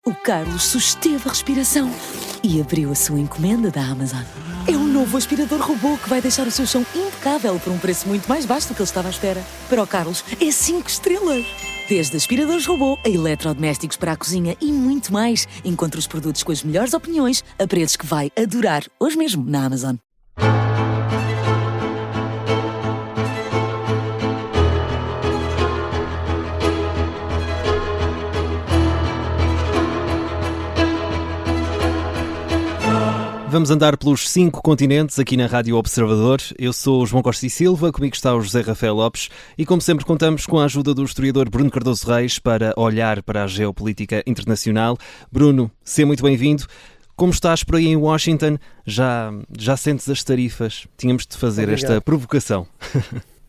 O Carlos susteve a respiração e abriu a sua encomenda da Amazon. É um novo aspirador robô que vai deixar o seu chão impecável por um preço muito mais baixo do que ele estava à espera. Para o Carlos, é 5 estrelas. Desde aspiradores robô a eletrodomésticos para a cozinha e muito mais. Encontre os produtos com as melhores opiniões a preços que vai adorar hoje mesmo na Amazon. Vamos andar pelos 5 continentes aqui na Rádio Observador. Eu sou o João Costa e Silva, comigo está o José Rafael Lopes e, como sempre, contamos com a ajuda do historiador Bruno Cardoso Reis para olhar para a geopolítica internacional. Bruno, seja muito bem-vindo. Como estás por aí em Washington? Já sentes as tarifas? Tínhamos de fazer esta provocação.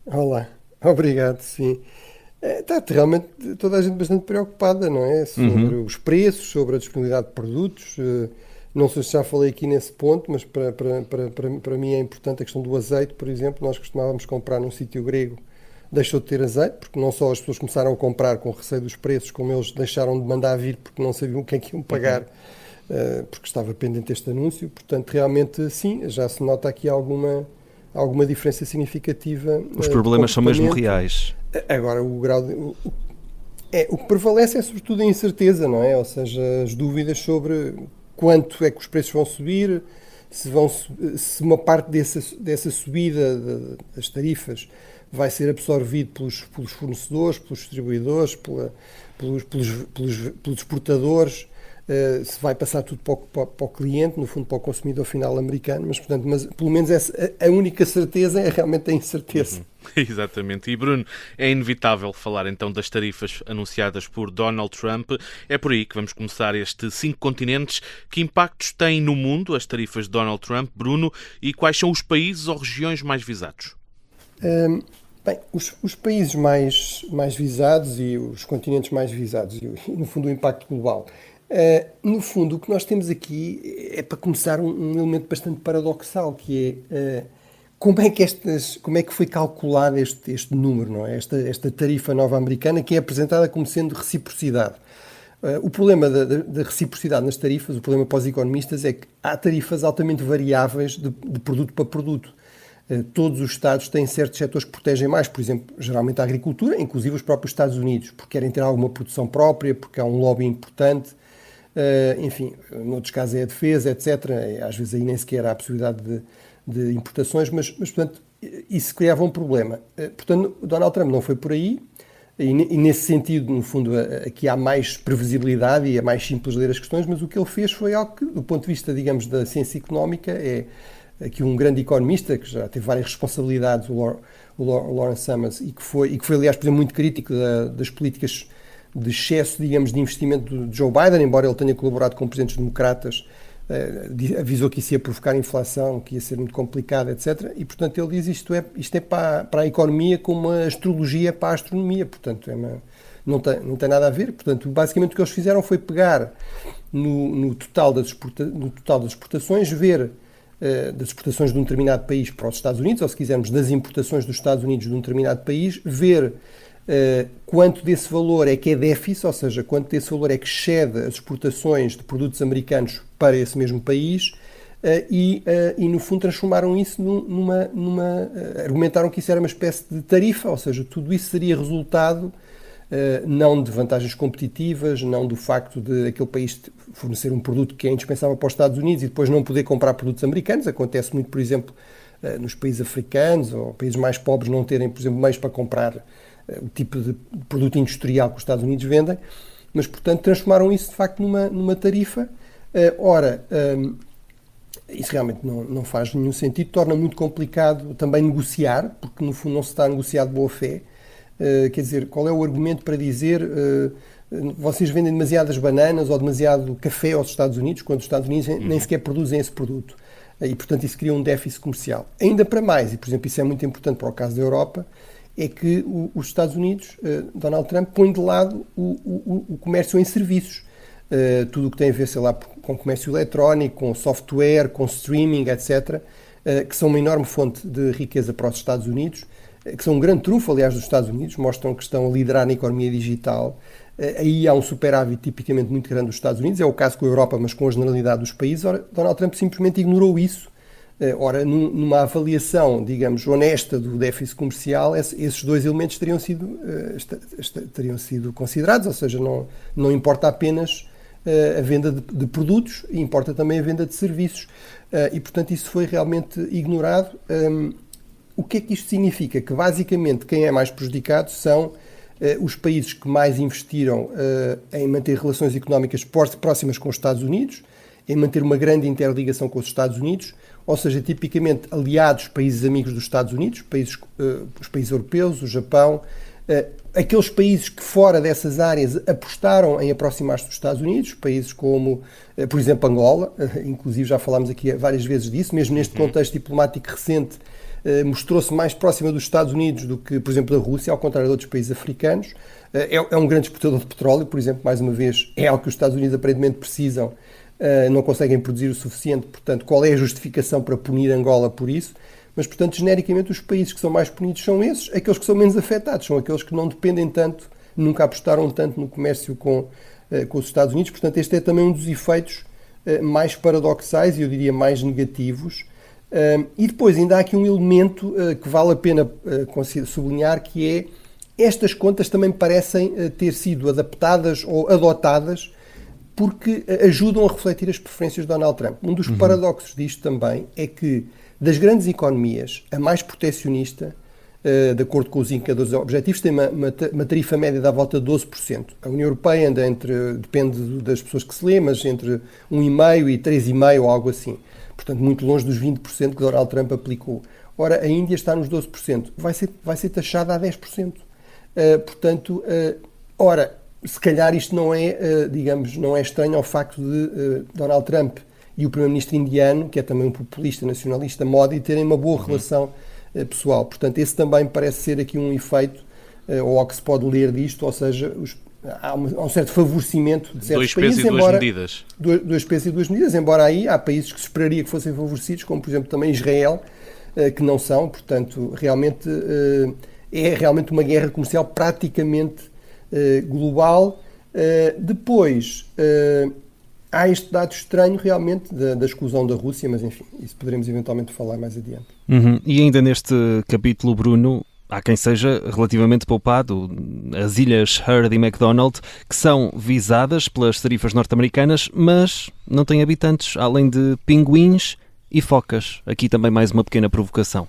Olá, obrigado, sim. Está realmente toda a gente bastante preocupada, não é? Sobre os preços, sobre a disponibilidade de produtos. Não sei se já falei aqui nesse ponto, mas para mim é importante a questão do azeite, por exemplo. Nós costumávamos comprar num sítio grego, deixou de ter azeite, porque não só as pessoas começaram a comprar com receio dos preços, como eles deixaram de mandar vir porque não sabiam o que é que iam pagar, porque estava pendente este anúncio. Portanto, realmente, sim, já se nota aqui alguma diferença significativa. Os problemas são mesmo reais. Agora, o que prevalece é sobretudo a incerteza, não é? Ou seja, as dúvidas sobre quanto é que os preços vão subir, se uma parte dessa subida das tarifas vai ser absorvido pelos fornecedores, pelos distribuidores, pelos exportadores, se vai passar tudo para o cliente, no fundo para o consumidor final americano, mas pelo menos a única certeza é realmente a incerteza. Exatamente. E Bruno, é inevitável falar então das tarifas anunciadas por Donald Trump. É por aí que vamos começar estes 5 continentes. Que impactos têm no mundo as tarifas de Donald Trump, Bruno, e quais são os países ou regiões mais visados? Bem, os países mais visados e os continentes mais visados e no fundo o impacto global. No fundo, o que nós temos aqui é, para começar, um elemento bastante paradoxal, que é como é que foi calculado este número, não é? Esta tarifa nova americana, que é apresentada como sendo reciprocidade. O problema da reciprocidade nas tarifas, o problema para os economistas, é que há tarifas altamente variáveis de produto para produto. Todos os Estados têm certos setores que protegem mais, por exemplo, geralmente a agricultura, inclusive os próprios Estados Unidos, porque querem ter alguma produção própria, porque há um lobby importante. Enfim, noutros casos é a defesa, etc. Às vezes aí nem sequer há a possibilidade de importações, mas portanto, isso criava um problema. Portanto, Donald Trump não foi por aí, e nesse sentido, no fundo, aqui há mais previsibilidade e é mais simples ler as questões, mas o que ele fez foi algo que, do ponto de vista, digamos, da ciência económica, é aqui um grande economista, que já teve várias responsabilidades, o Lawrence Summers, e que foi, aliás, por exemplo, muito crítico das políticas de excesso, digamos, de investimento de Joe Biden, embora ele tenha colaborado com presidentes democratas, avisou que isso ia provocar inflação, que ia ser muito complicado, etc. E, portanto, ele diz isto é para a economia como a astrologia para a astronomia. Portanto, não tem nada a ver. Portanto, basicamente o que eles fizeram foi pegar no total das exportações, ver das exportações de um determinado país para os Estados Unidos, ou se quisermos, das importações dos Estados Unidos de um determinado país, ver quanto desse valor é que é déficit, ou seja, quanto desse valor é que excede as exportações de produtos americanos para esse mesmo país, e no fundo transformaram isso argumentaram que isso era uma espécie de tarifa, ou seja, tudo isso seria resultado não de vantagens competitivas, não do facto de aquele país fornecer um produto que é indispensável para os Estados Unidos e depois não poder comprar produtos americanos. Acontece muito, por exemplo, nos países africanos ou países mais pobres não terem, por exemplo, meios para comprar o tipo de produto industrial que os Estados Unidos vendem, mas, portanto, transformaram isso, de facto, numa tarifa. Isso realmente não faz nenhum sentido, torna muito complicado também negociar, porque, no fundo, não se está a negociar de boa fé. Quer dizer, qual é o argumento para dizer vocês vendem demasiadas bananas ou demasiado café aos Estados Unidos, quando os Estados Unidos nem sequer produzem esse produto? E, portanto, isso cria um déficit comercial. Ainda para mais, e, por exemplo, isso é muito importante para o caso da Europa, é que os Estados Unidos, Donald Trump, põe de lado o comércio em serviços. Tudo o que tem a ver, sei lá, com comércio eletrónico, com software, com streaming, etc., que são uma enorme fonte de riqueza para os Estados Unidos, que são um grande trunfo, aliás, dos Estados Unidos, mostram que estão a liderar na economia digital. Aí há um superávit tipicamente muito grande dos Estados Unidos, é o caso com a Europa, mas com a generalidade dos países. Ora, Donald Trump simplesmente ignorou isso. Ora, numa avaliação, digamos, honesta do déficit comercial, esses dois elementos teriam sido considerados, ou seja, não importa apenas a venda de produtos, importa também a venda de serviços. E, portanto, isso foi realmente ignorado. O que é que isto significa? Que, basicamente, quem é mais prejudicado são os países que mais investiram em manter relações económicas próximas com os Estados Unidos, em manter uma grande interligação com os Estados Unidos, ou seja, tipicamente aliados, países amigos dos Estados Unidos, os países europeus, o Japão, aqueles países que fora dessas áreas apostaram em aproximar-se dos Estados Unidos, países como, por exemplo, Angola, inclusive já falámos aqui várias vezes disso, mesmo neste contexto diplomático recente, mostrou-se mais próxima dos Estados Unidos do que, por exemplo, da Rússia, ao contrário de outros países africanos. É um grande exportador de petróleo, por exemplo, mais uma vez, é algo que os Estados Unidos aparentemente precisam, não conseguem produzir o suficiente, portanto, qual é a justificação para punir Angola por isso? Mas, portanto, genericamente, os países que são mais punidos são esses, aqueles que são menos afetados, são aqueles que não dependem tanto, nunca apostaram tanto no comércio com os Estados Unidos. Portanto, este é também um dos efeitos mais paradoxais e, eu diria, mais negativos. E depois ainda há aqui um elemento que vale a pena sublinhar, que é estas contas também parecem ter sido adaptadas ou adotadas porque ajudam a refletir as preferências de Donald Trump. Um dos paradoxos disto também é que das grandes economias, a mais protecionista, de acordo com os indicadores objetivos, tem uma tarifa média da volta de 12%. A União Europeia anda depende das pessoas que se lê, mas entre 1,5% e 3,5% ou algo assim. Portanto, muito longe dos 20% que Donald Trump aplicou. Ora, a Índia está nos 12%. Vai ser taxada a 10%. Portanto, se calhar isto não é, digamos, não é estranho ao facto de Donald Trump e o primeiro-ministro indiano, que é também um populista nacionalista, Modi, terem uma boa relação pessoal. Portanto, esse também parece ser aqui um efeito, ou ao que se pode ler disto, ou seja, há um certo favorecimento de certos países. Dois pesos e duas medidas, embora aí há países que se esperaria que fossem favorecidos, como por exemplo também Israel, que não são. Portanto, realmente é realmente uma guerra comercial praticamente global. Depois, há este dado estranho realmente da exclusão da Rússia, mas enfim, isso poderemos eventualmente falar mais adiante. E ainda neste capítulo, Bruno, há quem seja relativamente poupado, as ilhas Heard e McDonald, que são visadas pelas tarifas norte-americanas, mas não têm habitantes, além de pinguins e focas. Aqui também mais uma pequena provocação.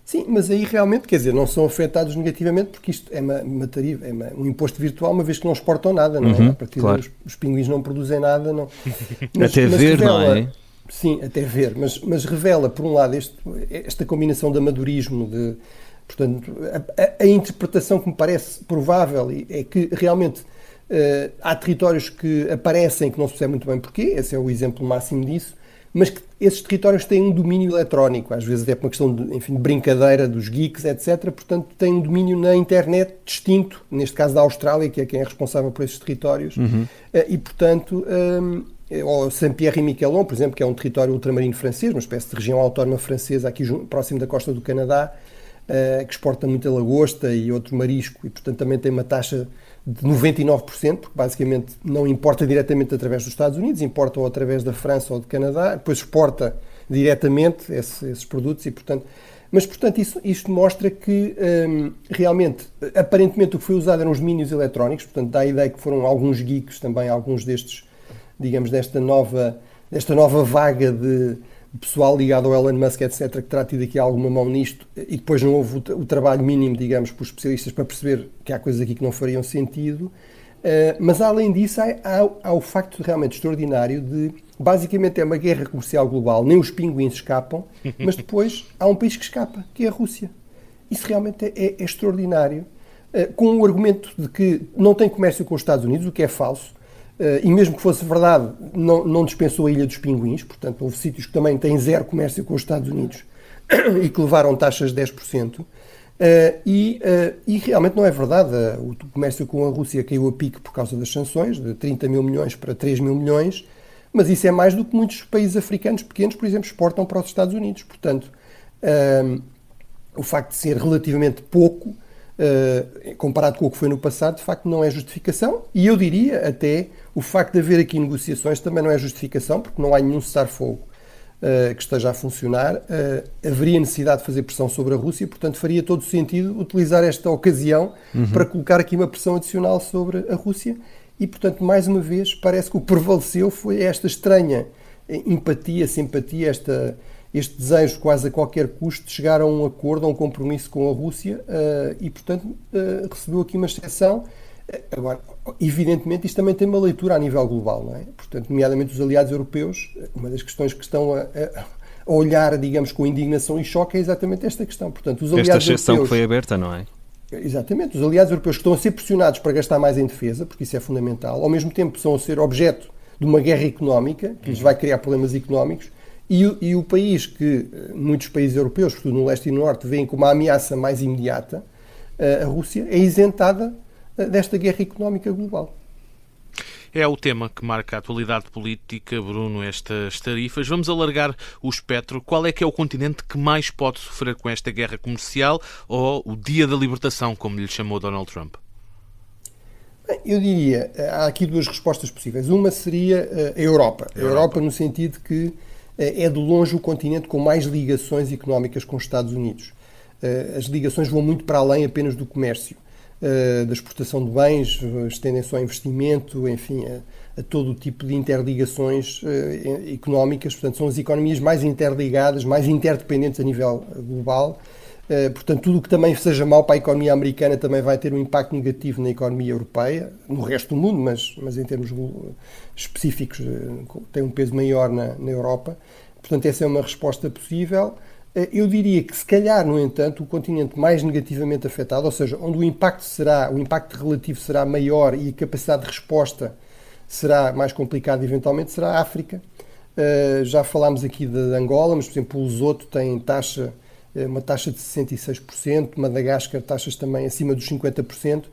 Sim, mas aí realmente, quer dizer, não são afetados negativamente, porque isto é uma tarifa, um imposto virtual, uma vez que não exportam nada, não é? A partir daí os pinguins não produzem nada. Não. Mas ver, revela, não é? Sim, até ver, mas revela, por um lado, esta combinação de amadorismo, portanto, a interpretação que me parece provável é que realmente há territórios que aparecem que não se percebe muito bem porquê, esse é o exemplo máximo disso, mas que esses territórios têm um domínio eletrónico, às vezes é por uma questão de brincadeira dos geeks, etc. Portanto, têm um domínio na internet distinto, neste caso da Austrália, que é quem é responsável por esses territórios, e portanto, ou Saint-Pierre e Miquelon, por exemplo, que é um território ultramarino francês, uma espécie de região autónoma francesa aqui próximo da costa do Canadá, que exporta muita lagosta e outro marisco, e portanto também tem uma taxa de 99%, porque basicamente não importa diretamente através dos Estados Unidos, importa ou através da França ou do Canadá, depois exporta diretamente esses produtos, e portanto, mas portanto isto mostra que realmente, aparentemente o que foi usado eram os domínios eletrónicos, portanto dá a ideia que foram alguns geeks também, alguns destes, digamos, desta nova vaga de pessoal ligado ao Elon Musk, etc., que terá tido aqui alguma mão nisto, e depois não houve o trabalho mínimo, digamos, por especialistas para perceber que há coisas aqui que não fariam sentido. Mas, além disso, há o facto realmente extraordinário de, basicamente, é uma guerra comercial global, nem os pinguins escapam, mas depois há um país que escapa, que é a Rússia. Isso realmente é extraordinário, com o argumento de que não tem comércio com os Estados Unidos, o que é falso. E mesmo que fosse verdade, não dispensou a Ilha dos Pinguins, portanto houve sítios que também têm zero comércio com os Estados Unidos e que levaram taxas de 10%, e realmente não é verdade. O comércio com a Rússia caiu a pique por causa das sanções, de 30 mil milhões para 3 mil milhões, mas isso é mais do que muitos países africanos pequenos, por exemplo, exportam para os Estados Unidos. Portanto, o facto de ser relativamente pouco, comparado com o que foi no passado, de facto não é justificação, e eu diria até o facto de haver aqui negociações também não é justificação, porque não há nenhum cessar-fogo que esteja a funcionar. Haveria necessidade de fazer pressão sobre a Rússia, portanto faria todo sentido utilizar esta ocasião para colocar aqui uma pressão adicional sobre a Rússia e, portanto, mais uma vez, parece que o que prevaleceu foi esta estranha empatia, simpatia, este desejo quase a qualquer custo de chegar a um acordo, a um compromisso com a Rússia e, portanto, recebeu aqui uma exceção. Agora, evidentemente, isto também tem uma leitura a nível global, não é? Portanto, nomeadamente os aliados europeus, uma das questões que estão a olhar, digamos, com indignação e choque é exatamente esta questão. Portanto, os aliados esta exceção europeus, que foi aberta, não é? Exatamente. Os aliados europeus que estão a ser pressionados para gastar mais em defesa, porque isso é fundamental, ao mesmo tempo estão a ser objeto de uma guerra económica, que lhes vai criar problemas económicos, e o país que muitos países europeus, sobretudo no leste e no norte, veem como uma ameaça mais imediata, a Rússia, é isentada desta guerra económica global. É o tema que marca a atualidade política, Bruno, estas tarifas. Vamos alargar o espectro. Qual é que é o continente que mais pode sofrer com esta guerra comercial ou o dia da libertação, como lhe chamou Donald Trump? Bem, eu diria, há aqui duas respostas possíveis. Uma seria a Europa. A Europa no sentido que é de longe o continente com mais ligações económicas com os Estados Unidos. As ligações vão muito para além apenas do comércio, da exportação de bens, estendem-se ao investimento, enfim, a todo o tipo de interligações económicas. Portanto, são as economias mais interligadas, mais interdependentes a nível global. Portanto, tudo o que também seja mau para a economia americana também vai ter um impacto negativo na economia europeia, no resto do mundo, mas em termos específicos tem um peso maior na Europa. Portanto, essa é uma resposta possível. Eu diria que, se calhar, no entanto, o continente mais negativamente afetado, ou seja, onde o impacto relativo será maior e a capacidade de resposta será mais complicada, eventualmente, será a África. Já falámos aqui de Angola, mas, por exemplo, o Lesoto tem uma taxa de 66%, Madagascar taxas também acima dos 50%.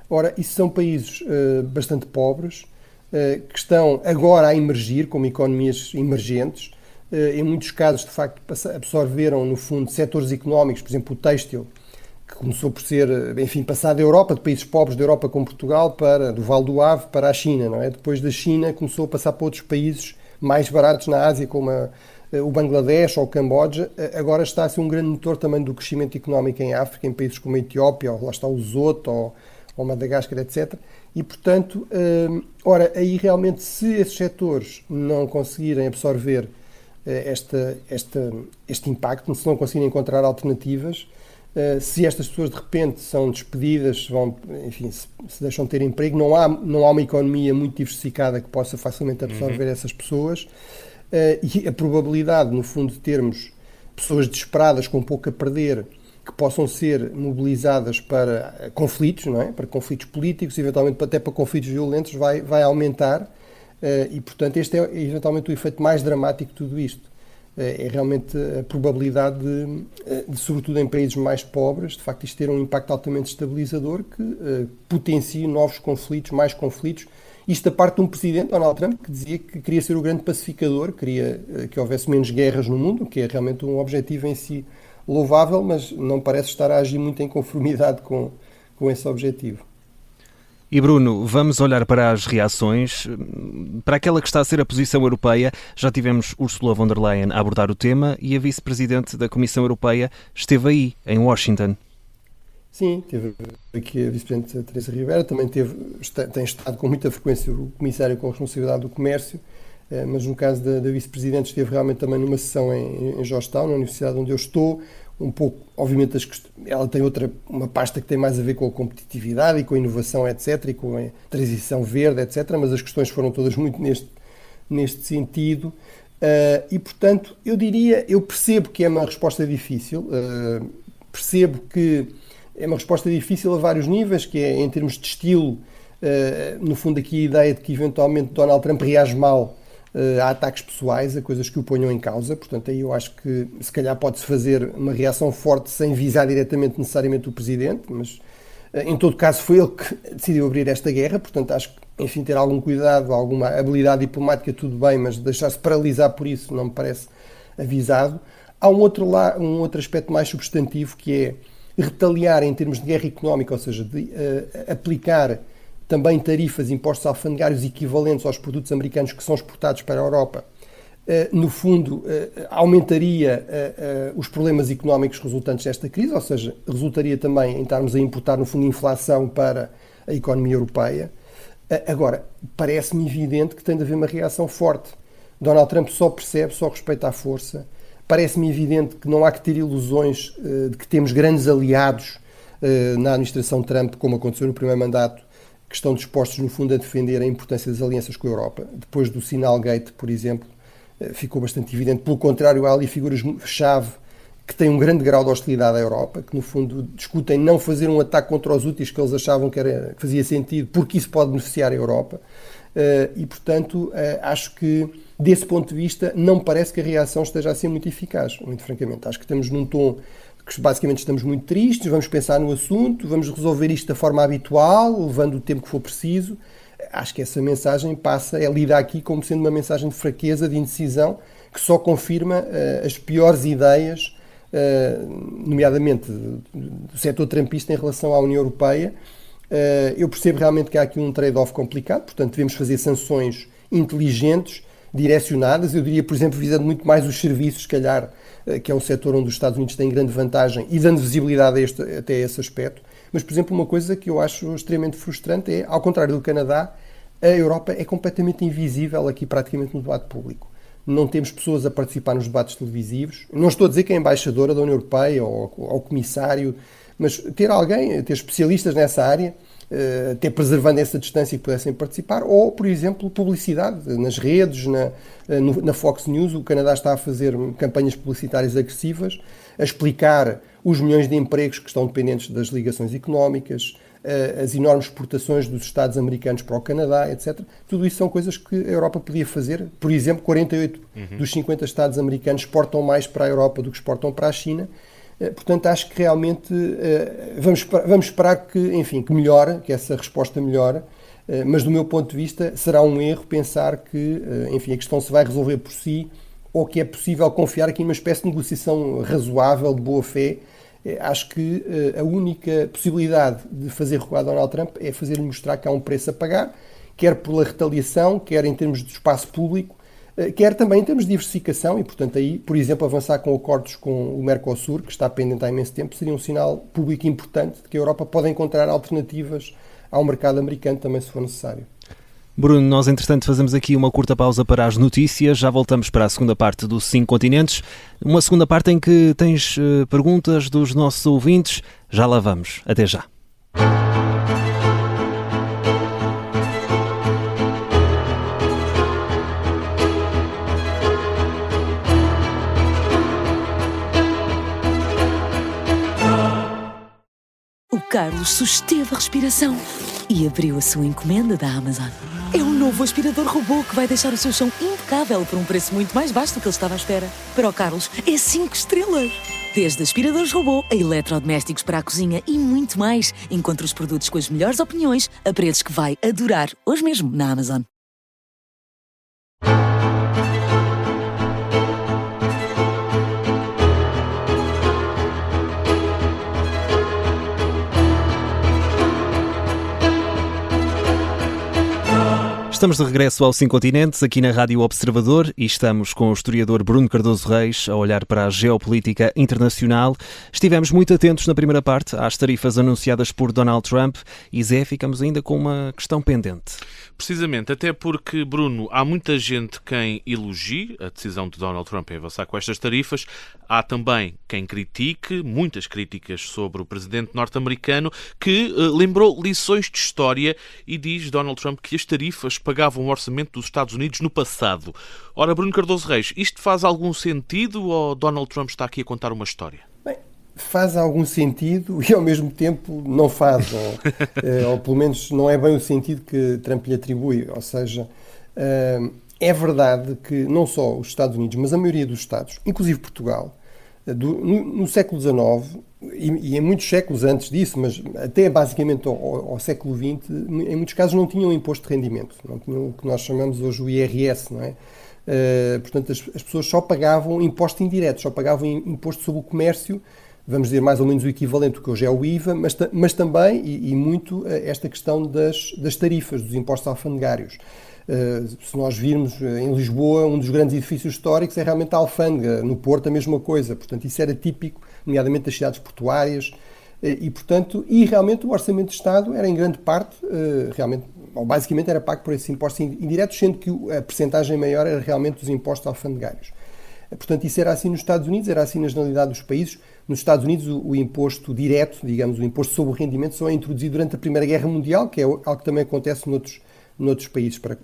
Ora, isso são países bastante pobres, que estão agora a emergir como economias emergentes. Em muitos casos, de facto, absorveram, no fundo, setores económicos, por exemplo, o têxtil, que começou por ser, enfim, passado da Europa, de países pobres da Europa como Portugal, do Vale do Ave para a China, não é? Depois da China começou a passar para outros países mais baratos na Ásia, como o Bangladesh ou o Camboja. Agora está a ser um grande motor também do crescimento económico em África, em países como a Etiópia, ou lá está o Lesoto, ou Madagascar, etc. E, portanto, aí realmente, se esses setores não conseguirem absorver este impacto, se não conseguirem encontrar alternativas, se estas pessoas de repente são despedidas, se deixam de ter emprego, não há uma economia muito diversificada que possa facilmente absorver essas pessoas, e a probabilidade, no fundo, de termos pessoas desesperadas com pouco a perder, que possam ser mobilizadas para conflitos, não é? Para conflitos políticos, eventualmente até para conflitos violentos, vai aumentar. E, portanto, este é eventualmente o efeito mais dramático de tudo isto. É realmente a probabilidade de, sobretudo em países mais pobres, de facto isto ter um impacto altamente estabilizador que potencie novos conflitos, mais conflitos. Isto da parte de um presidente, Donald Trump, que dizia que queria ser o grande pacificador, queria que houvesse menos guerras no mundo, que é realmente um objetivo em si louvável, mas não parece estar a agir muito em conformidade com esse objetivo. E Bruno, vamos olhar para as reações, para aquela que está a ser a posição europeia. Já tivemos Ursula von der Leyen a abordar o tema e a vice-presidente da Comissão Europeia esteve aí, em Washington. Sim, teve aqui a vice-presidente Teresa Ribera, também tem estado com muita frequência o comissário com responsabilidade do comércio, mas no caso da vice-presidente esteve realmente também numa sessão em Georgetown, na universidade onde eu estou. Um pouco, obviamente, ela tem uma pasta que tem mais a ver com a competitividade e com a inovação, etc., e com a transição verde, etc., mas as questões foram todas muito neste sentido. E, portanto, eu percebo que é uma resposta difícil, percebo que é uma resposta difícil a vários níveis, que é em termos de estilo, no fundo aqui a ideia de que eventualmente Donald Trump reage mal a ataques pessoais, a coisas que o ponham em causa. Portanto, aí eu acho que se calhar pode-se fazer uma reação forte sem visar diretamente necessariamente o Presidente, mas em todo caso foi ele que decidiu abrir esta guerra, portanto acho que, enfim, ter algum cuidado, alguma habilidade diplomática, tudo bem, mas deixar-se paralisar por isso não me parece avisado. Há um outro aspecto mais substantivo, que é retaliar em termos de guerra económica, ou seja, de aplicar também tarifas, impostos alfandegários equivalentes aos produtos americanos que são exportados para a Europa. No fundo, aumentaria os problemas económicos resultantes desta crise, ou seja, resultaria também em estarmos a importar, no fundo, inflação para a economia europeia. Agora, parece-me evidente que tem de haver uma reação forte. Donald Trump só respeita a força. Parece-me evidente que não há que ter ilusões de que temos grandes aliados na administração Trump, como aconteceu no primeiro mandato, que estão dispostos, no fundo, a defender a importância das alianças com a Europa. Depois do Signalgate, por exemplo, ficou bastante evidente. Pelo contrário, há ali figuras-chave que têm um grande grau de hostilidade à Europa, que, no fundo, discutem não fazer um ataque contra os úteis que eles achavam que fazia sentido, porque isso pode beneficiar a Europa. E, portanto, acho que, desse ponto de vista, não me parece que a reação esteja a ser muito eficaz, muito francamente. Acho que estamos num tom que basicamente estamos muito tristes, vamos pensar no assunto, vamos resolver isto da forma habitual, levando o tempo que for preciso. Acho que essa mensagem é lida aqui como sendo uma mensagem de fraqueza, de indecisão, que só confirma as piores ideias, nomeadamente do setor trumpista em relação à União Europeia. Eu percebo realmente que há aqui um trade-off complicado, portanto devemos fazer sanções inteligentes, direcionadas, eu diria, por exemplo, visando muito mais os serviços, se calhar, que é um setor onde os Estados Unidos têm grande vantagem e dando visibilidade até esse aspecto. Mas, por exemplo, uma coisa que eu acho extremamente frustrante é, ao contrário do Canadá, a Europa é completamente invisível aqui praticamente no debate público. Não temos pessoas a participar nos debates televisivos. Não estou a dizer que é a embaixadora da União Europeia ou o comissário, mas ter especialistas nessa área, até preservando essa distância, que pudessem participar, ou, por exemplo, publicidade nas redes, na Fox News. O Canadá está a fazer campanhas publicitárias agressivas, a explicar os milhões de empregos que estão dependentes das ligações económicas, as enormes exportações dos Estados americanos para o Canadá, etc. Tudo isso são coisas que a Europa podia fazer. Por exemplo, 48 dos 50 Estados americanos exportam mais para a Europa do que exportam para a China. Portanto, acho que realmente vamos esperar que melhore, que essa resposta melhore, mas do meu ponto de vista será um erro pensar que a questão se vai resolver por si, ou que é possível confiar aqui numa espécie de negociação razoável, de boa fé. Acho que a única possibilidade de fazer recuar Donald Trump é fazer-lhe mostrar que há um preço a pagar, quer pela retaliação, quer em termos de espaço público, quer também em termos de diversificação, e portanto aí, por exemplo, avançar com acordos com o Mercosul, que está pendente há imenso tempo, seria um sinal público importante de que a Europa pode encontrar alternativas ao mercado americano também, se for necessário. Bruno, nós entretanto fazemos aqui uma curta pausa para as notícias, já voltamos para a segunda parte dos 5 continentes, uma segunda parte em que tens perguntas dos nossos ouvintes, já lá vamos, até já. O Carlos susteve a respiração e abriu a sua encomenda da Amazon. É um novo aspirador robô que vai deixar o seu chão impecável por um preço muito mais baixo do que ele estava à espera. Para o Carlos, é 5 estrelas. Desde aspiradores robô a eletrodomésticos para a cozinha e muito mais, encontre os produtos com as melhores opiniões a preços que vai adorar hoje mesmo na Amazon. Estamos de regresso ao 5 Continentes, aqui na Rádio Observador, e estamos com o historiador Bruno Cardoso Reis a olhar para a geopolítica internacional. Estivemos muito atentos na primeira parte às tarifas anunciadas por Donald Trump e, Zé, ficamos ainda com uma questão pendente. Precisamente, até porque, Bruno, há muita gente quem elogie a decisão de Donald Trump em avançar com estas tarifas. Há também quem critique, muitas críticas sobre o presidente norte-americano, que lembrou lições de história e diz, Donald Trump, que as tarifas pagavam o orçamento dos Estados Unidos no passado. Ora, Bruno Cardoso Reis, isto faz algum sentido ou Donald Trump está aqui a contar uma história? Bem, faz algum sentido e ao mesmo tempo não faz, ou pelo menos não é bem o sentido que Trump lhe atribui. Ou seja, é verdade que não só os Estados Unidos, mas a maioria dos Estados, inclusive Portugal, no século XIX, e em muitos séculos antes disso, mas até basicamente ao século XX, em muitos casos não tinham imposto de rendimento, não tinham o que nós chamamos hoje o IRS, não é? Portanto, as pessoas só pagavam impostos indiretos, só pagavam imposto sobre o comércio, vamos dizer mais ou menos o equivalente do que hoje é o IVA, mas também, e muito, esta questão das tarifas, dos impostos alfandegários. Se nós virmos em Lisboa, um dos grandes edifícios históricos é realmente a alfândega, no Porto a mesma coisa, portanto isso era típico, nomeadamente das cidades portuárias, e realmente o Orçamento de Estado era em grande parte, ou basicamente era pago por esses impostos indiretos, sendo que a percentagem maior era realmente dos impostos alfandegários. Portanto, isso era assim nos Estados Unidos, era assim na generalidade dos países. Nos Estados Unidos, o imposto direto, digamos, o imposto sobre o rendimento, só é introduzido durante a Primeira Guerra Mundial, que é algo que também acontece noutros países, para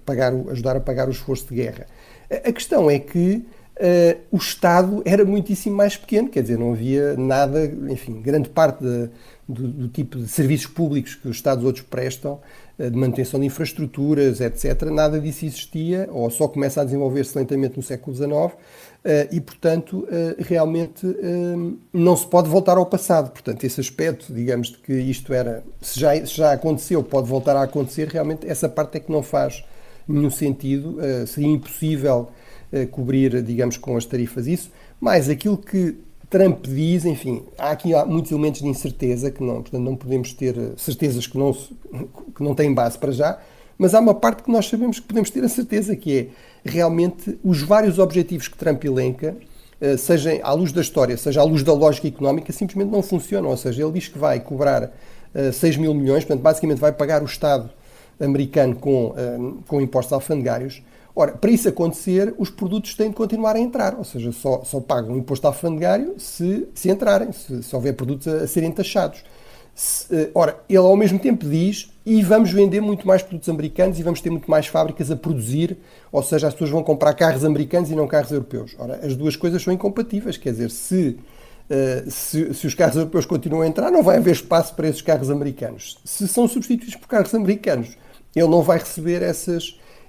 ajudar a pagar o esforço de guerra. A questão é que o Estado era muitíssimo mais pequeno, quer dizer, não havia nada, enfim, grande parte do tipo de serviços públicos que os Estados outros prestam, de manutenção de infraestruturas, etc., nada disso existia, ou só começa a desenvolver-se lentamente no século XIX, e, portanto, realmente não se pode voltar ao passado. Portanto, esse aspecto, digamos, de que isto era, se já aconteceu, pode voltar a acontecer, realmente essa parte é que não faz nenhum sentido, seria impossível cobrir, digamos, com as tarifas isso, mas aquilo que Trump diz, enfim, há muitos elementos de incerteza, portanto não podemos ter certezas que não têm base para já, mas há uma parte que nós sabemos que podemos ter a certeza, que é realmente os vários objetivos que Trump elenca, seja à luz da história, seja à luz da lógica económica, simplesmente não funcionam. Ou seja, ele diz que vai cobrar 6 mil milhões, portanto, basicamente vai pagar o Estado americano com impostos alfandegários. Ora, para isso acontecer, os produtos têm de continuar a entrar, ou seja, só pagam imposto alfandegário se entrarem, se houver produtos a serem taxados. Ora, ele ao mesmo tempo diz, e vamos vender muito mais produtos americanos e vamos ter muito mais fábricas a produzir, ou seja, as pessoas vão comprar carros americanos e não carros europeus. Ora, as duas coisas são incompatíveis, quer dizer, se os carros europeus continuam a entrar, não vai haver espaço para esses carros americanos. Se são substituídos por carros americanos, ele não vai receber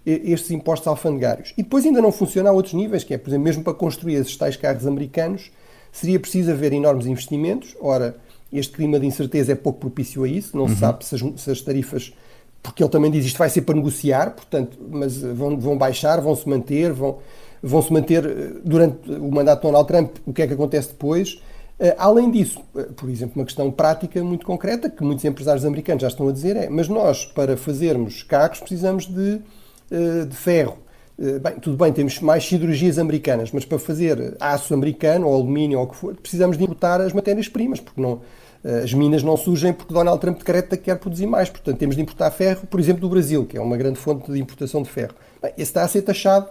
estes impostos alfandegários. E depois ainda não funciona a outros níveis, que é, por exemplo, mesmo para construir esses tais carros americanos, seria preciso haver enormes investimentos. Ora, este clima de incerteza é pouco propício a isso, não se sabe se as tarifas, porque ele também diz isto vai ser para negociar, portanto, mas vão baixar, vão-se manter durante o mandato de Donald Trump, o que é que acontece depois. Além disso, por exemplo, uma questão prática muito concreta, que muitos empresários americanos já estão a dizer mas nós, para fazermos carros, precisamos de ferro. Tudo bem, temos mais siderurgias americanas, mas para fazer aço americano ou alumínio ou o que for, precisamos de importar as matérias-primas, porque as minas não surgem porque Donald Trump decreta que quer produzir mais. Portanto, temos de importar ferro, por exemplo, do Brasil, que é uma grande fonte de importação de ferro. Esse está a ser taxado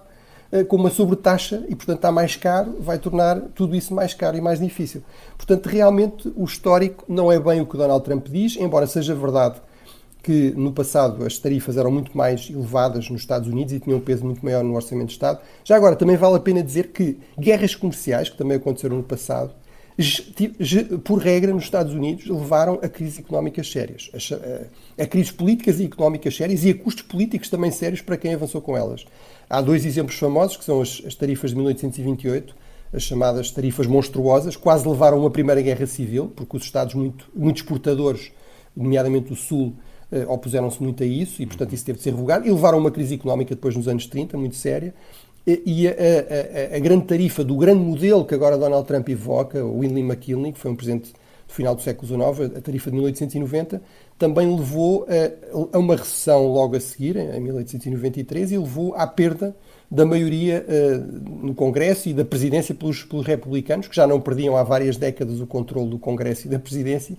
com uma sobretaxa e, portanto, está mais caro, vai tornar tudo isso mais caro e mais difícil. Portanto, realmente, o histórico não é bem o que Donald Trump diz, embora seja verdade que no passado as tarifas eram muito mais elevadas nos Estados Unidos e tinham um peso muito maior no Orçamento de Estado. Já agora, também vale a pena dizer que guerras comerciais, que também aconteceram no passado, por regra nos Estados Unidos levaram a crises económicas sérias, a crises políticas e económicas sérias e a custos políticos também sérios para quem avançou com elas. Há dois exemplos famosos, que são as tarifas de 1828, as chamadas tarifas monstruosas, quase levaram a uma primeira guerra civil, porque os Estados muito exportadores, nomeadamente o Sul, opuseram-se muito a isso e, portanto, isso teve de ser revogado e levaram a uma crise económica depois nos anos 30, muito séria. E a grande tarifa do grande modelo que agora Donald Trump evoca, o Windley McKinley, que foi um presidente do final do século XIX, a tarifa de 1890, também levou a uma recessão logo a seguir, em 1893, e levou à perda da maioria no Congresso e da presidência pelos republicanos, que já não perdiam há várias décadas o controle do Congresso e da presidência,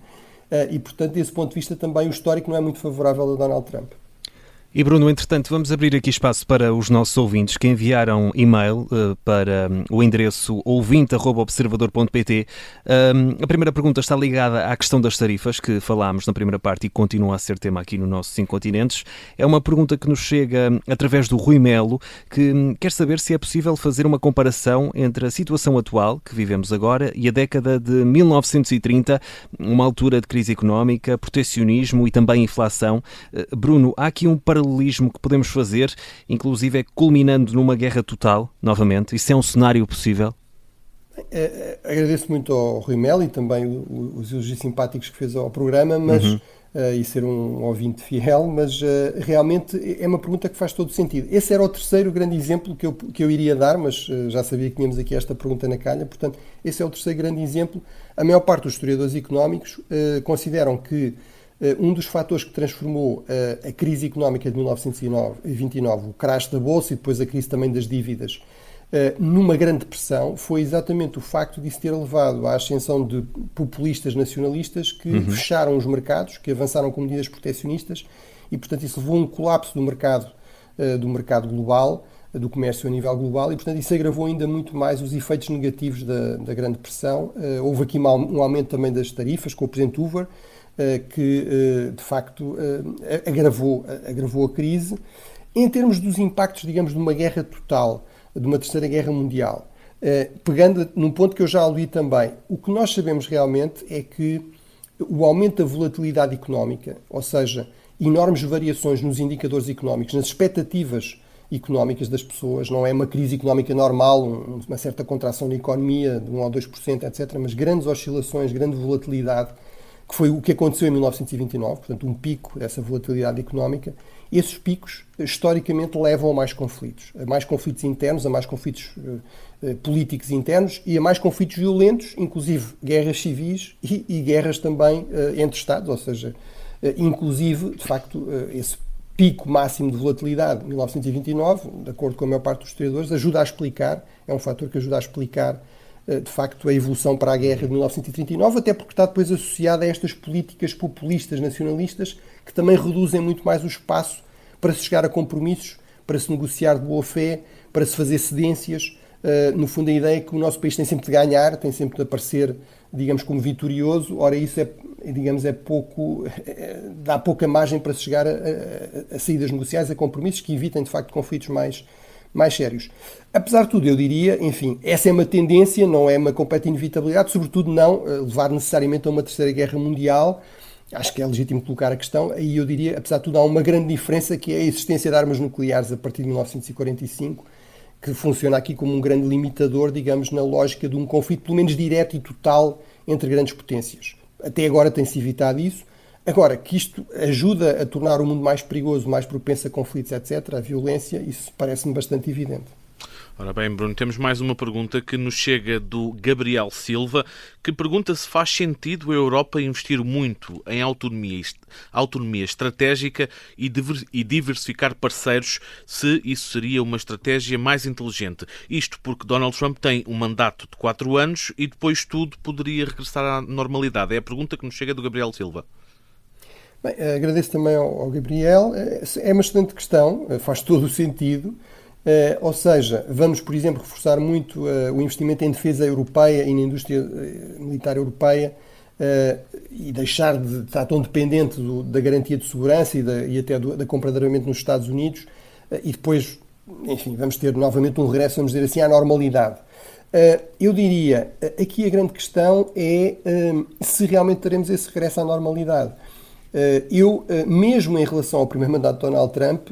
e, portanto, desse ponto de vista também o histórico não é muito favorável a Donald Trump. E Bruno, entretanto, vamos abrir aqui espaço para os nossos ouvintes que enviaram e-mail para o endereço ouvinte@observador.pt. A primeira pergunta está ligada à questão das tarifas, que falámos na primeira parte e continua a ser tema aqui no nosso 5 Continentes. É uma pergunta que nos chega através do Rui Melo, que quer saber se é possível fazer uma comparação entre a situação atual, que vivemos agora, e a década de 1930, uma altura de crise económica, protecionismo e também inflação. Bruno, há aqui um paralelismo que podemos fazer, inclusive culminando numa guerra total, novamente? Isso é um cenário possível? Agradeço muito ao Rui Melo e também os elogios simpáticos que fez ao programa, mas e ser um ouvinte fiel, mas realmente é uma pergunta que faz todo sentido. Esse era o terceiro grande exemplo que eu iria dar, mas já sabia que tínhamos aqui esta pergunta na calha, portanto, esse é o terceiro grande exemplo. A maior parte dos historiadores económicos consideram que um dos fatores que transformou a crise económica de 1929, o crash da Bolsa e depois a crise também das dívidas, numa grande depressão, foi exatamente o facto de isso ter levado à ascensão de populistas nacionalistas que fecharam os mercados, que avançaram com medidas proteccionistas e, portanto, isso levou a um colapso do mercado global, do comércio a nível global e, portanto, isso agravou ainda muito mais os efeitos negativos da Grande Depressão. Houve aqui um aumento também das tarifas com o Presidente Hoover, que, de facto, agravou a crise. Em termos dos impactos, digamos, de uma guerra total, de uma terceira guerra mundial, pegando num ponto que eu já aludi também, o que nós sabemos realmente é que o aumento da volatilidade económica, ou seja, enormes variações nos indicadores económicos, nas expectativas económicas das pessoas, não é uma crise económica normal, uma certa contração na economia de 1 ou 2%, etc., mas grandes oscilações, grande volatilidade, que foi o que aconteceu em 1929, portanto, um pico dessa volatilidade económica. Esses picos, historicamente, levam a mais conflitos internos, a mais conflitos políticos internos e a mais conflitos violentos, inclusive guerras civis e guerras também entre Estados, ou seja, inclusive, de facto, esse pico máximo de volatilidade de 1929, de acordo com a maior parte dos historiadores, é um fator que ajuda a explicar de facto, a evolução para a guerra de 1939, até porque está depois associada a estas políticas populistas nacionalistas que também reduzem muito mais o espaço para se chegar a compromissos, para se negociar de boa fé, para se fazer cedências. No fundo, a ideia é que o nosso país tem sempre de ganhar, tem sempre de aparecer, digamos, como vitorioso. Ora, isso dá pouca margem para se chegar a saídas negociais, a compromissos que evitem, de facto, conflitos mais sérios. Apesar de tudo, eu diria, enfim, essa é uma tendência, não é uma completa inevitabilidade, sobretudo não levar necessariamente a uma terceira guerra mundial. Acho que é legítimo colocar a questão. Aí eu diria, apesar de tudo, há uma grande diferença, que é a existência de armas nucleares a partir de 1945, que funciona aqui como um grande limitador, digamos, na lógica de um conflito, pelo menos direto e total, entre grandes potências. Até agora tem-se evitado isso. Agora, que isto ajuda a tornar o mundo mais perigoso, mais propenso a conflitos, etc., a violência, isso parece-me bastante evidente. Ora bem, Bruno, temos mais uma pergunta que nos chega do Gabriel Silva, que pergunta se faz sentido a Europa investir muito em autonomia estratégica e diversificar parceiros, se isso seria uma estratégia mais inteligente. Isto porque Donald Trump tem um mandato de 4 anos e depois tudo poderia regressar à normalidade. É a pergunta que nos chega do Gabriel Silva. Bem, agradeço também ao Gabriel. É uma excelente questão, faz todo o sentido. Ou seja, vamos, por exemplo, reforçar muito o investimento em defesa europeia e na indústria militar europeia e deixar de estar tão dependente da garantia de segurança e até da compra de armamento nos Estados Unidos e depois, enfim, vamos ter novamente um regresso, vamos dizer assim, à normalidade. Eu diria, aqui a grande questão é se realmente teremos esse regresso à normalidade. Mesmo em relação ao primeiro mandato de Donald Trump,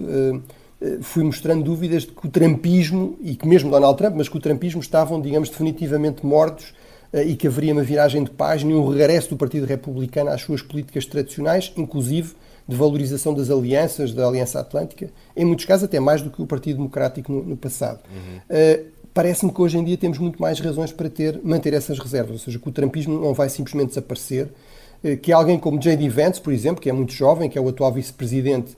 fui mostrando dúvidas de que o trumpismo, e que mesmo Donald Trump, mas que o trumpismo estavam, digamos, definitivamente mortos e que haveria uma viragem de página e um regresso do Partido Republicano às suas políticas tradicionais, inclusive de valorização das alianças, da Aliança Atlântica, em muitos casos até mais do que o Partido Democrático no passado. Parece-me que hoje em dia temos muito mais razões para manter essas reservas, ou seja, que o trumpismo não vai simplesmente desaparecer, que alguém como J.D. Vance, por exemplo, que é muito jovem, que é o atual vice-presidente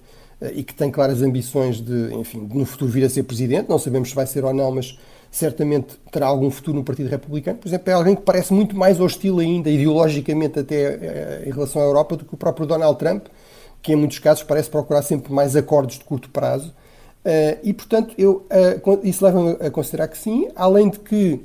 e que tem claras ambições de, enfim, de no futuro vir a ser presidente, não sabemos se vai ser ou não, mas certamente terá algum futuro no Partido Republicano. Por exemplo, é alguém que parece muito mais hostil ainda, ideologicamente até em relação à Europa, do que o próprio Donald Trump, que em muitos casos parece procurar sempre mais acordos de curto prazo. E, portanto, isso leva-me a considerar que sim, além de que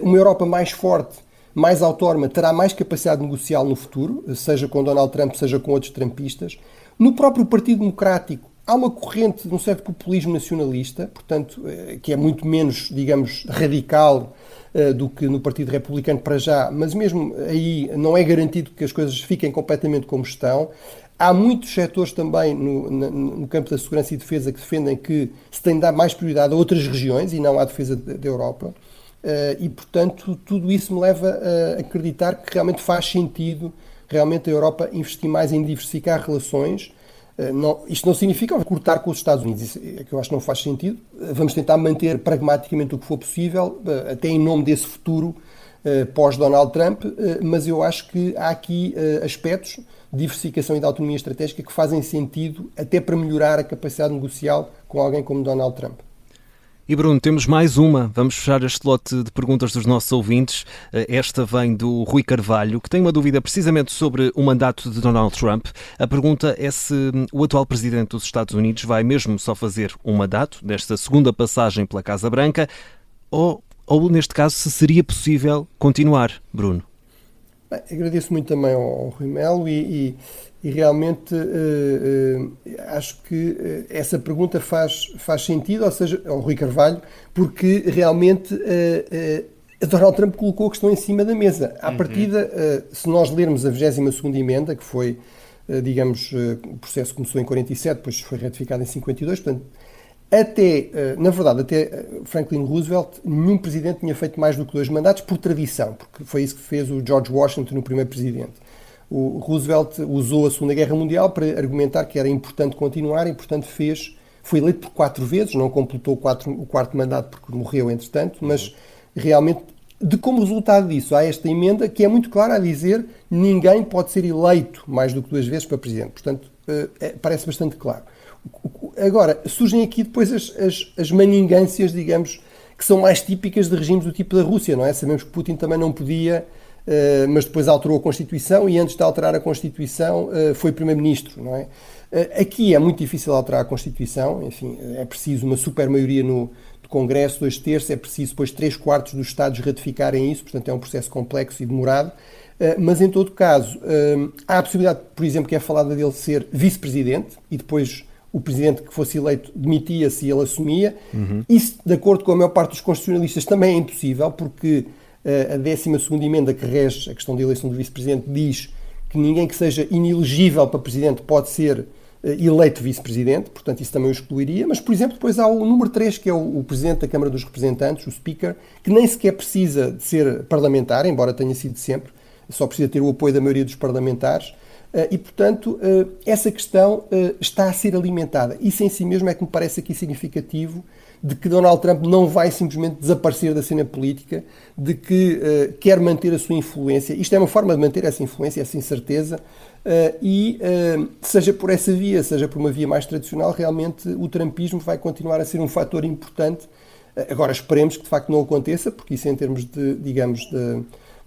uma Europa mais forte, mais autónoma, terá mais capacidade negocial no futuro, seja com Donald Trump, seja com outros trumpistas. No próprio Partido Democrático há uma corrente de um certo populismo nacionalista, portanto, que é muito menos, digamos, radical do que no Partido Republicano para já, mas mesmo aí não é garantido que as coisas fiquem completamente como estão. Há muitos setores também no campo da segurança e defesa que defendem que se tem de dar mais prioridade a outras regiões e não à defesa da Europa. E, portanto, tudo isso me leva a acreditar que realmente faz sentido realmente a Europa investir mais em diversificar relações. Isto não significa cortar com os Estados Unidos, isso é que eu acho que não faz sentido. Vamos tentar manter pragmaticamente o que for possível, até em nome desse futuro pós-Donald Trump, mas eu acho que há aqui aspectos de diversificação e de autonomia estratégica que fazem sentido até para melhorar a capacidade negocial com alguém como Donald Trump. E Bruno, temos mais uma. Vamos fechar este lote de perguntas dos nossos ouvintes. Esta vem do Rui Carvalho, que tem uma dúvida precisamente sobre o mandato de Donald Trump. A pergunta é se o atual presidente dos Estados Unidos vai mesmo só fazer um mandato, desta segunda passagem pela Casa Branca, ou neste caso, se seria possível continuar, Bruno. Bem, agradeço muito também ao Rui Melo e realmente acho que essa pergunta faz sentido, ou seja, ao Rui Carvalho, porque realmente Donald Trump colocou a questão em cima da mesa. À partida, se nós lermos a 22ª emenda, que foi, o processo começou em 47, depois foi ratificado em 52, portanto, na verdade, até Franklin Roosevelt, nenhum presidente tinha feito mais do que 2 mandatos por tradição, porque foi isso que fez o George Washington, o primeiro presidente. O Roosevelt usou a Segunda Guerra Mundial para argumentar que era importante continuar e, portanto, foi eleito por 4 vezes, não completou o quarto mandato porque morreu, entretanto, mas realmente, como resultado disso, há esta emenda que é muito clara a dizer que ninguém pode ser eleito mais do que 2 vezes para presidente. Portanto, parece bastante claro. Agora, surgem aqui depois as maningâncias, que são mais típicas de regimes do tipo da Rússia, não é? Sabemos que Putin também não podia, mas depois alterou a Constituição e antes de alterar a Constituição foi Primeiro-Ministro, não é? Aqui é muito difícil alterar a Constituição, enfim, é preciso uma super-maioria no Congresso, 2/3, é preciso depois 3/4 dos Estados ratificarem isso, portanto é um processo complexo e demorado, mas em todo caso, há a possibilidade, por exemplo, que é falada dele ser vice-presidente e depois o presidente que fosse eleito demitia-se e ele assumia. Isso, de acordo com a maior parte dos constitucionalistas, também é impossível, porque a 12ª emenda que rege a questão da eleição do vice-presidente diz que ninguém que seja inelegível para presidente pode ser eleito vice-presidente, portanto isso também o excluiria, mas, por exemplo, depois há o número 3, que é o presidente da Câmara dos Representantes, o Speaker, que nem sequer precisa de ser parlamentar, embora tenha sido sempre, só precisa ter o apoio da maioria dos parlamentares, e, portanto, essa questão está a ser alimentada. Isso em si mesmo é que me parece aqui significativo de que Donald Trump não vai simplesmente desaparecer da cena política, de que quer manter a sua influência. Isto é uma forma de manter essa influência, essa incerteza, e seja por essa via, seja por uma via mais tradicional, realmente o trumpismo vai continuar a ser um fator importante. Agora esperemos que de facto não aconteça, porque isso em termos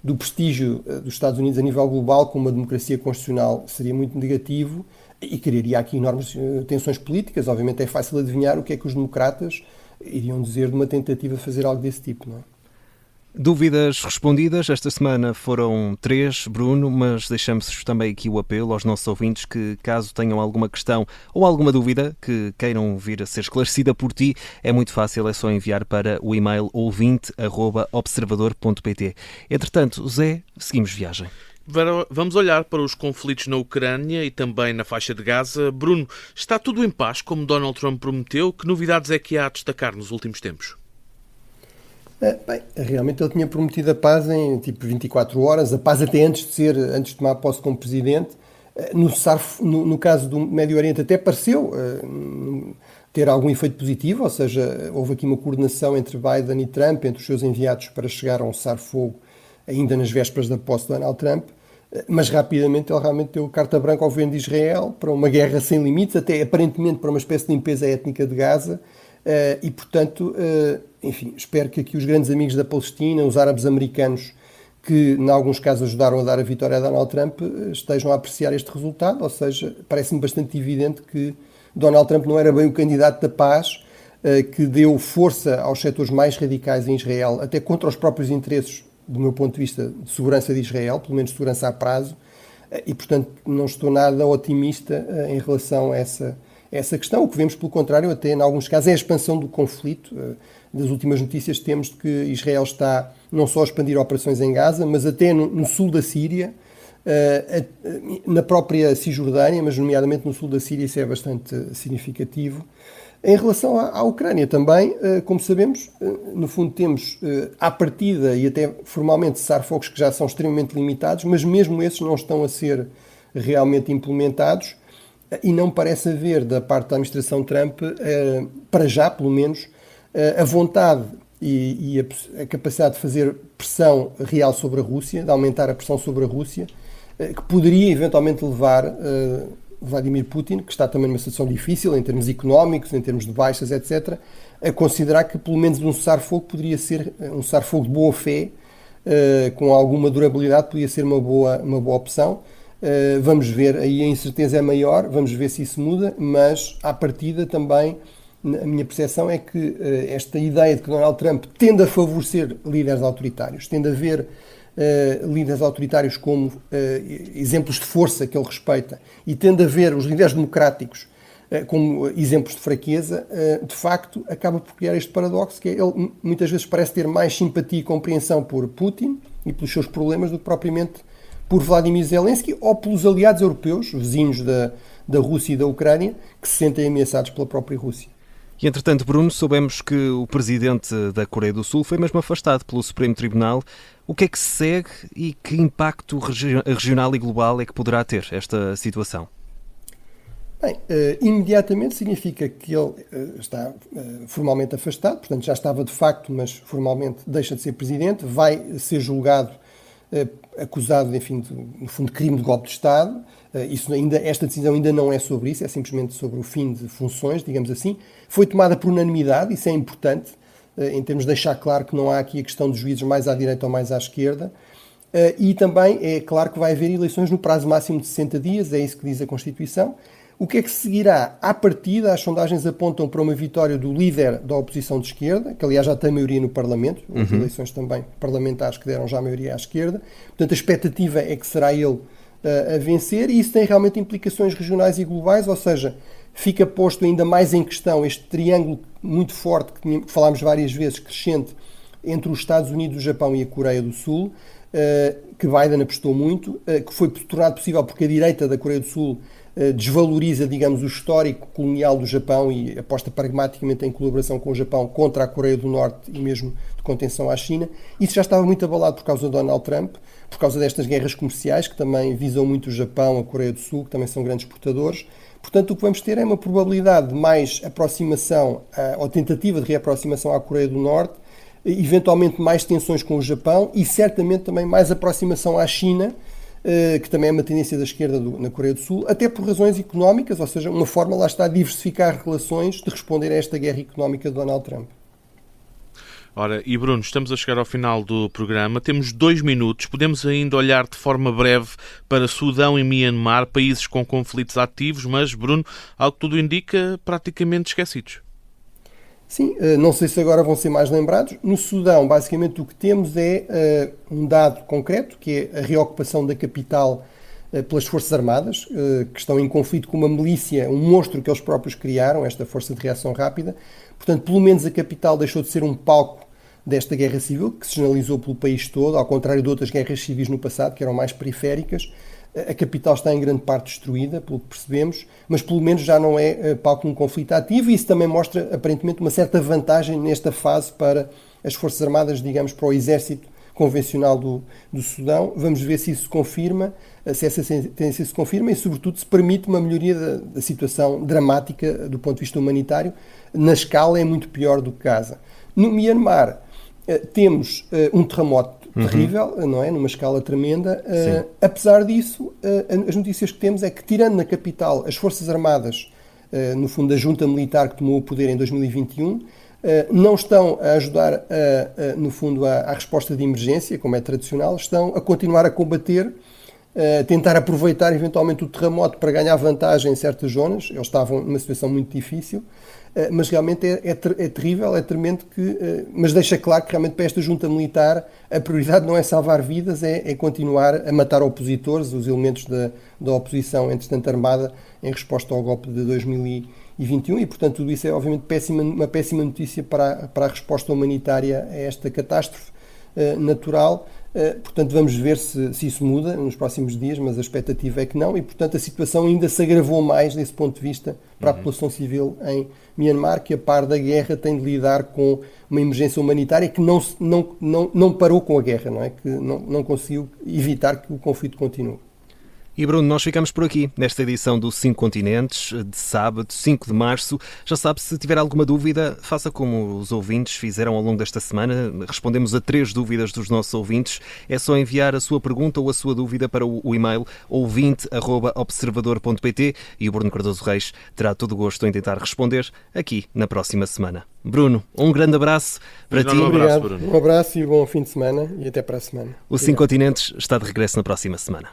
do prestígio dos Estados Unidos a nível global como uma democracia constitucional seria muito negativo e criaria aqui enormes tensões políticas. Obviamente é fácil adivinhar o que é que os democratas iriam dizer de uma tentativa de fazer algo desse tipo, não é? Dúvidas respondidas. Esta semana foram 3, Bruno, mas deixamos também aqui o apelo aos nossos ouvintes que, caso tenham alguma questão ou alguma dúvida que queiram vir a ser esclarecida por ti, é muito fácil, é só enviar para o e-mail ouvinte@observador.pt. Entretanto, Zé, seguimos viagem. Vamos olhar para os conflitos na Ucrânia e também na faixa de Gaza. Bruno, está tudo em paz, como Donald Trump prometeu? Que novidades é que há a destacar nos últimos tempos? Bem, realmente ele tinha prometido a paz em 24 horas, a paz até antes de tomar posse como presidente. No caso do Médio Oriente até pareceu ter algum efeito positivo, ou seja, houve aqui uma coordenação entre Biden e Trump, entre os seus enviados para chegar a um cessar-fogo ainda nas vésperas da posse de Donald Trump, mas rapidamente ele realmente deu carta branca ao governo de Israel para uma guerra sem limites, até aparentemente para uma espécie de limpeza étnica de Gaza. E, portanto, enfim, espero que aqui os grandes amigos da Palestina, os árabes americanos, que em alguns casos ajudaram a dar a vitória a Donald Trump, estejam a apreciar este resultado. Ou seja, parece-me bastante evidente que Donald Trump não era bem o candidato da paz, que deu força aos setores mais radicais em Israel, até contra os próprios interesses, do meu ponto de vista, de segurança de Israel, pelo menos segurança a prazo, e, portanto, não estou nada otimista em relação a essa questão. O que vemos, pelo contrário, até em alguns casos, é a expansão do conflito. Das últimas notícias temos que Israel está não só a expandir operações em Gaza, mas até no sul da Síria, na própria Cisjordânia, mas nomeadamente no sul da Síria, isso é bastante significativo. Em relação à Ucrânia também, como sabemos, no fundo temos à partida e até formalmente cessar-fogos que já são extremamente limitados, mas mesmo esses não estão a ser realmente implementados e não parece haver da parte da administração Trump, para já pelo menos, a vontade e a capacidade de fazer pressão real sobre a Rússia, de aumentar a pressão sobre a Rússia, que poderia eventualmente levar Vladimir Putin, que está também numa situação difícil em termos económicos, em termos de baixas, etc., a considerar que pelo menos um cessar-fogo poderia ser um cessar-fogo de boa fé, com alguma durabilidade, poderia ser uma boa opção. Vamos ver, aí a incerteza é maior, vamos ver se isso muda, mas à partida também a minha percepção é que esta ideia de que Donald Trump tende a favorecer líderes autoritários, tende a ver líderes autoritários como exemplos de força que ele respeita e tende a ver os líderes democráticos como exemplos de fraqueza, de facto acaba por criar este paradoxo que é, ele muitas vezes parece ter mais simpatia e compreensão por Putin e pelos seus problemas do que propriamente por Vladimir Zelensky ou pelos aliados europeus, vizinhos da Rússia e da Ucrânia, que se sentem ameaçados pela própria Rússia. E, entretanto, Bruno, soubemos que o presidente da Coreia do Sul foi mesmo afastado pelo Supremo Tribunal. O que é que se segue e que impacto regional e global é que poderá ter esta situação? Bem, imediatamente significa que ele está formalmente afastado, portanto já estava de facto, mas formalmente deixa de ser presidente, vai ser julgado, acusado, enfim, no fundo, de crime de golpe de Estado. Esta decisão ainda não é sobre isso, é simplesmente sobre o fim de funções, digamos assim. Foi tomada por unanimidade, isso é importante, em termos de deixar claro que não há aqui a questão dos juízes mais à direita ou mais à esquerda. E também é claro que vai haver eleições no prazo máximo de 60 dias, é isso que diz a Constituição. O que é que se seguirá? À partida, as sondagens apontam para uma vitória do líder da oposição de esquerda, que aliás já tem maioria no Parlamento, as eleições também parlamentares que deram já maioria à esquerda. Portanto, a expectativa é que será ele a vencer, e isso tem realmente implicações regionais e globais, ou seja, fica posto ainda mais em questão este triângulo muito forte que falámos várias vezes, crescente, entre os Estados Unidos, o Japão e a Coreia do Sul, que Biden apostou muito, que foi tornado possível porque a direita da Coreia do Sul desvaloriza, digamos, o histórico colonial do Japão e aposta pragmaticamente em colaboração com o Japão contra a Coreia do Norte e mesmo de contenção à China. Isso já estava muito abalado por causa de Donald Trump, por causa destas guerras comerciais que também visam muito o Japão, a Coreia do Sul, que também são grandes exportadores. Portanto, o que vamos ter é uma probabilidade de mais aproximação, ou tentativa de reaproximação à Coreia do Norte, eventualmente mais tensões com o Japão e certamente também mais aproximação à China, que também é uma tendência da esquerda na Coreia do Sul, até por razões económicas, ou seja, uma forma lá está de diversificar relações, de responder a esta guerra económica de Donald Trump. Ora, e Bruno, estamos a chegar ao final do programa, temos 2 minutos, podemos ainda olhar de forma breve para Sudão e Myanmar, países com conflitos ativos, mas, Bruno, ao que tudo indica, praticamente esquecidos. Sim, não sei se agora vão ser mais lembrados. No Sudão, basicamente, o que temos é um dado concreto, que é a reocupação da capital pelas Forças Armadas, que estão em conflito com uma milícia, um monstro que eles próprios criaram, esta Força de Reação Rápida. Portanto, pelo menos a capital deixou de ser um palco desta guerra civil, que se generalizou pelo país todo, ao contrário de outras guerras civis no passado, que eram mais periféricas. A capital está em grande parte destruída, pelo que percebemos, mas pelo menos já não é palco de um conflito ativo, e isso também mostra, aparentemente, uma certa vantagem nesta fase para as Forças Armadas, digamos, para o exército convencional do Sudão. Vamos ver se isso se confirma, se essa tendência se confirma e, sobretudo, se permite uma melhoria da situação dramática do ponto de vista humanitário. Na escala é muito pior do que Gaza. No Myanmar, temos um terremoto terrível, não é? Numa escala tremenda. Apesar disso, as notícias que temos é que, tirando na capital as Forças Armadas, no fundo a junta militar que tomou o poder em 2021, não estão a ajudar, no fundo, à resposta de emergência, como é tradicional, estão a continuar a combater, tentar aproveitar eventualmente o terremoto para ganhar vantagem em certas zonas. Eles estavam numa situação muito difícil, mas realmente é terrível, é tremendo, mas deixa claro que realmente para esta junta militar a prioridade não é salvar vidas, é continuar a matar opositores, os elementos da oposição, entretanto armada, em resposta ao golpe de 2021, e portanto tudo isso é obviamente uma péssima notícia para a resposta humanitária a esta catástrofe natural. Portanto, vamos ver se isso muda nos próximos dias, mas a expectativa é que não, e portanto a situação ainda se agravou mais desse ponto de vista para a população civil em Myanmar, que a par da guerra tem de lidar com uma emergência humanitária que não parou com a guerra, não é? Que não conseguiu evitar que o conflito continue. E Bruno, nós ficamos por aqui nesta edição do 5 Continentes, de sábado, 5 de março. Já sabe, se tiver alguma dúvida, faça como os ouvintes fizeram ao longo desta semana. Respondemos a 3 dúvidas dos nossos ouvintes. É só enviar a sua pergunta ou a sua dúvida para o e-mail ouvinte@observador.pt e o Bruno Cardoso Reis terá todo o gosto em tentar responder aqui na próxima semana. Bruno, um grande abraço para ti. Obrigado. Um abraço e bom fim de semana e até para a semana. O 5 Continentes está de regresso na próxima semana.